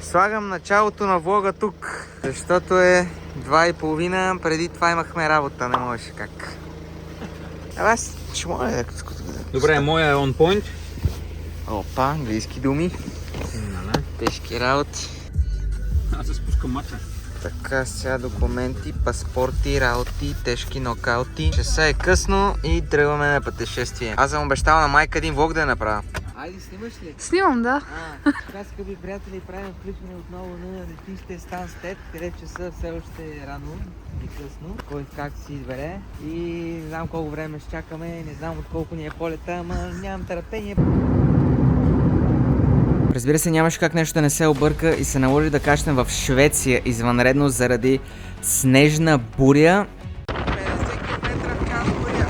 Слагам началото на влога тук, защото е 2:30, преди това имахме работа, не можеше как. Аз ще мога да Добре, моя е on point. Опа, английски думи. Тежки работи. Аз се спускам мача. Така, сега документи, паспорти, работи, тежки нокаути. Часа е късно и тръгваме на пътешествие. Аз съм обещал на майка един влог да я направя. Айде, снимаш ли? Снимам, да. Така, скъпи приятели, правим включване отново на летище Станстед, където часа все още е рано и късно. Кой как си избере. И не знам колко време ще чакаме, не знам от колко ни е полета, ама нямам търпение. Разбира се, нямаше как нещо да не се обърка и се наложи да качнем в Швеция извънредно заради снежна буря. 50 км в буря.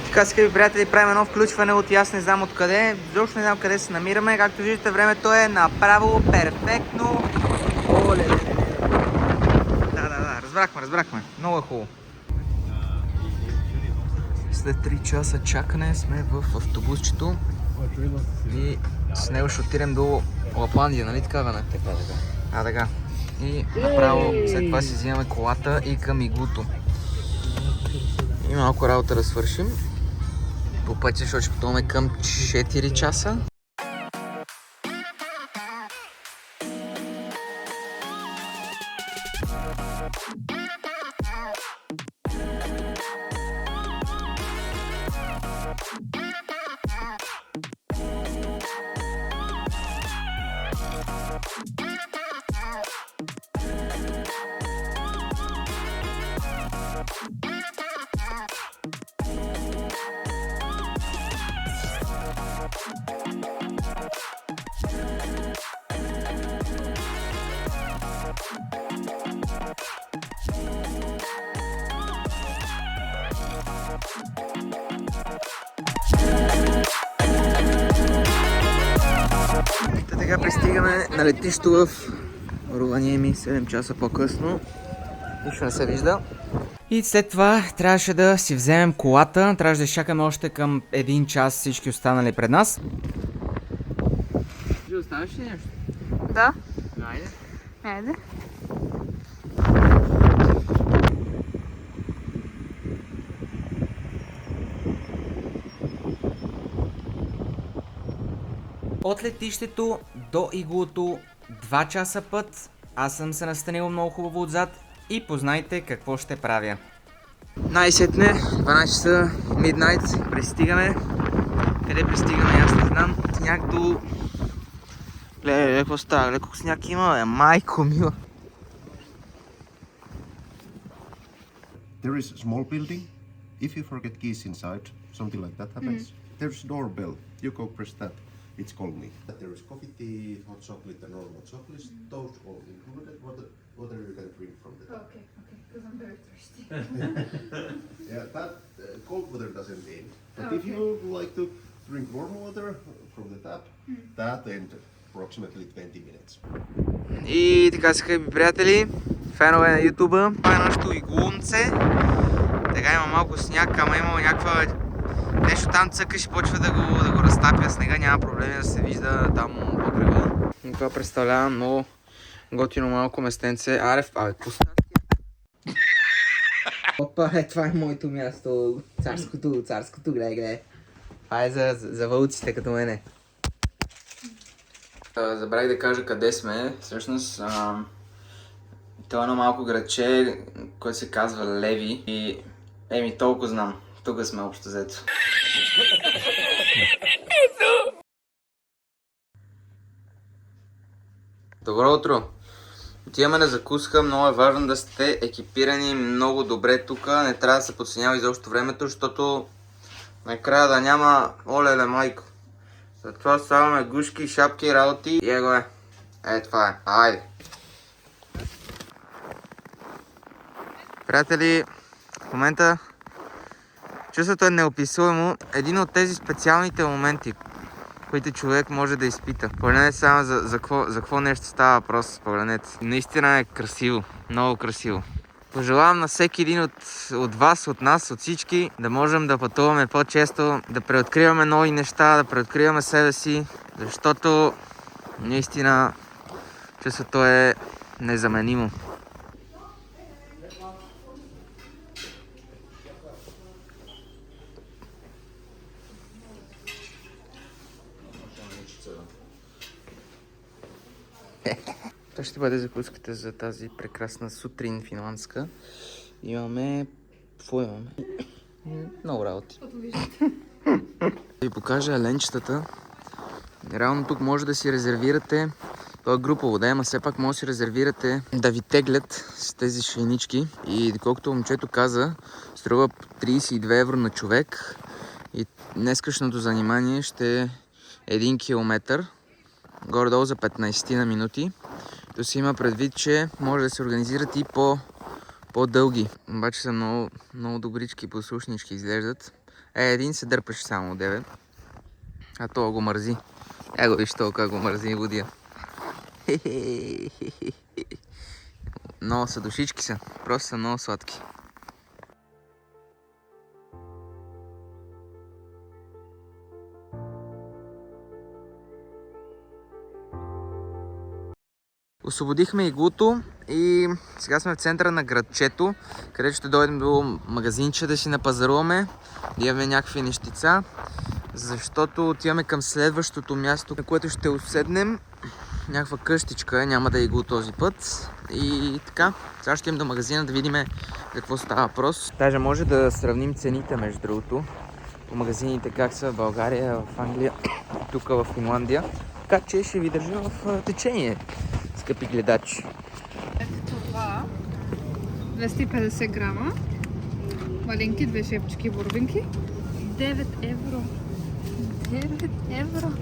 Така, скъпи приятели, правим едно включване от аз не знам откъде. Защо не знам къде се намираме. Както виждате, времето е направо перфектно. Оле, разбрахме. Много е хубаво. След 3 часа чакане сме в автобусчето и с него ще отидем до Лапландия, нали така, бе? Така. Така. И направо след това си взимаме колата и към иглуто. И малко работа да свършим. По пътя, защото ще пътуваме към 4 часа. Така пристигаме на летището в Рованиеми 7 часа по-късно. Нищо не се вижда. И след това трябваше да си вземем колата. Трябваше да изчакаме още към 1 час всички останали пред нас. Ще оставиш ли нещо? Да. Айде. Айде. От летището до иглото 2 часа път. Аз съм се настанил много хубаво отзад и познайте какво ще правя. Най-сетне, 12 часа, midnight, пристигаме. Къде пристигаме, аз не знам. Сняг до... Гледай, какво става, леко сняг има, бе, майко мила. There is a small building. If you forget keys inside, something like that happens. There's a doorbell. You go press that. It's called me. There is coffee, tea, hot chocolate, and normal chocolate. Those all included. Whatever you can drink from the tap. Okay, because I'm very thirsty. Yeah, that cold water doesn't end. But if you like to drink warm water from the tap, that ends approximately 20 minutes. И така, скъпи приятели, фенове на ютуба, това е нашето иглунце. Така има малко сняг, ама има някаква... Нещо там цъкаш и почва да го разтапя снега, няма проблеми да се вижда там по брега. И това представлява много готино малко местенце. Абе, пусна ти. Опа, това е моето място. Царското, гледай. Това е за вълците като мене. Забравих да кажа къде сме. Всъщност, това е едно малко градче, което се казва Леви. И толкова знам. Тук сме общо взето. Добро утро! Отиваме на закуска, много е важно да сте екипирани много добре тук. Не трябва да се подценява изобщо времето, защото накрая да няма олеле майко. Затова ставаме гушки, шапки, работи и его е. Това е. Айде! Приятели, в момента чувството е неописуемо. Един от тези специалните моменти, които човек може да изпита. Погледнете само за какво нещо става въпрос. Погледнете. Наистина е красиво. Много красиво. Пожелавам на всеки един от вас, от нас, от всички, да можем да пътуваме по-често, да преоткриваме нови неща, да преоткриваме себе си, защото наистина чувството е незаменимо. Това ще бъде закуската за тази прекрасна сутрин финландска. Имаме... Какво имаме? Много работи. Да ви покажа ленчетата. Реално тук може да си резервирате. Това е групово, да, ама все пак може да си резервирате да ви теглят с тези шейнички. И доколкото момчето каза, струва 32 евро на човек. И днескашното занимание ще е 1 километър. Горе-долу за 15 на минути. То си има предвид, че може да се организират и по-дълги. Обаче са много добрички, послушнички изглеждат. Един се дърпаше само от 9. А то го мързи. Его виж толкова го мързи водия. Много са душички са. Просто са много сладки. Освободихме иглото и сега сме в центъра на градчето, където ще дойдем до магазинче да си напазаруваме, да имаме някакви нещица, защото отиваме към следващото място, на което ще уседнем. Някаква къщичка, няма да е игло този път. И така, сега ще идем до магазина да видим какво става въпрос. Даже може да сравним цените, между другото, по магазините как са в България, в Англия, тук в Финландия. Така че ще ви държа в течение, скъпи гледачи. Това 250 грама. Маленки, 2 шепчики бурбинки. 9 евро. 9 евро.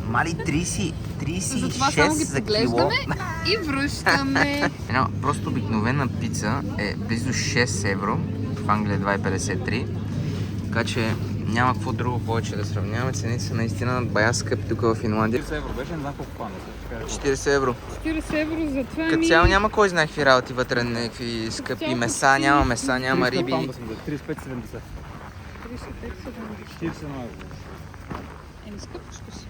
Мали 36 Затова само ги за кило. поглеждаме и връщаме. Една просто обикновена пица е близо 6 евро. В Англия 2,53. Така че няма какво друго повече да сравняваме. Цените са наистина бая скъпи тук в Финландия. 40 евро беше, не знам колко пана. 40 евро. 40 евро за това Като цяло няма кой знае какви работи вътре, някакви скъпи меса, няма меса, няма риби. 35-70. 35-70. 41 евро. Еми скъпичко си.